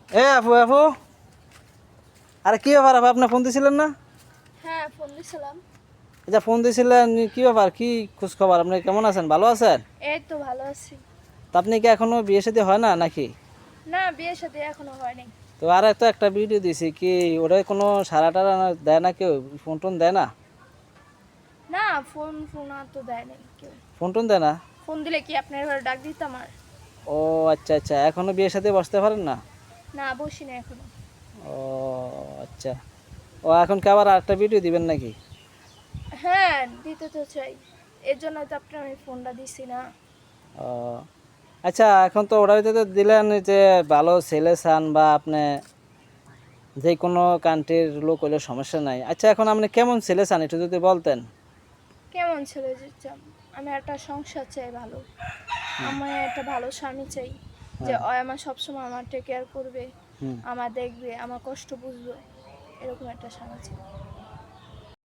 আপু আপু, আরে কি ব্যাপার আপু, আপনি ফোন দিছিলেন না? হ্যাঁ, ফোন দিছিলাম। আচ্ছা, ফোন দিছিলেন, কি ব্যাপার, কি খোঁজ খবর, আপনি কেমন আছেন, ভালো আছেন? এই তো ভালো আছি। তা আপনি কি এখনো বিয়ে শাদী হয় না নাকি? না, বিয়ে শাদী এখনো হয়নি। তো আর তো একটা ভিডিও দিছি, কি ওটা কোনো সারা টারা দেয় না কেউ, ফোন টোন দেয় না? না, ফোন ফোন আর তো দেয় নাই কেউ। ফোন টোন দেয় না? ফোন দিলে কি আপনার ঘরে ডাক দিতাম আর? ও আচ্ছা আচ্ছা, এখনো বিয়ে শাদী বসতে পারেন না? না, বসি না এখনো। ও আচ্ছা। ও এখন কি আবার আরেকটা ভিডিও দিবেন নাকি? হ্যাঁ, দিতে তো চাই। এর জন্য তো আপনার আমি ফোনটা দিছি না। ও আচ্ছা, এখন তো ওটার ভিতরে দিলেন যে ভালো ছেলে চান বা আপনি যে কোনো কান্ট্রির লোক হলে সমস্যা নাই। আচ্ছা, এখন আপনি কেমন ছেলে চান একটু যদি বলতেন। কেমন ছেলে চাম? আমি একটা সংসার চাই ভালো। আমি একটা ভালো স্বামী চাই, যে হ্যাঁ। ও আমার সবসময় আমার টেক কেয়ার করবে, হুম। আমার দেখবে, আমার কষ্ট বুঝবে। এরকম একটা স্বামী চাই।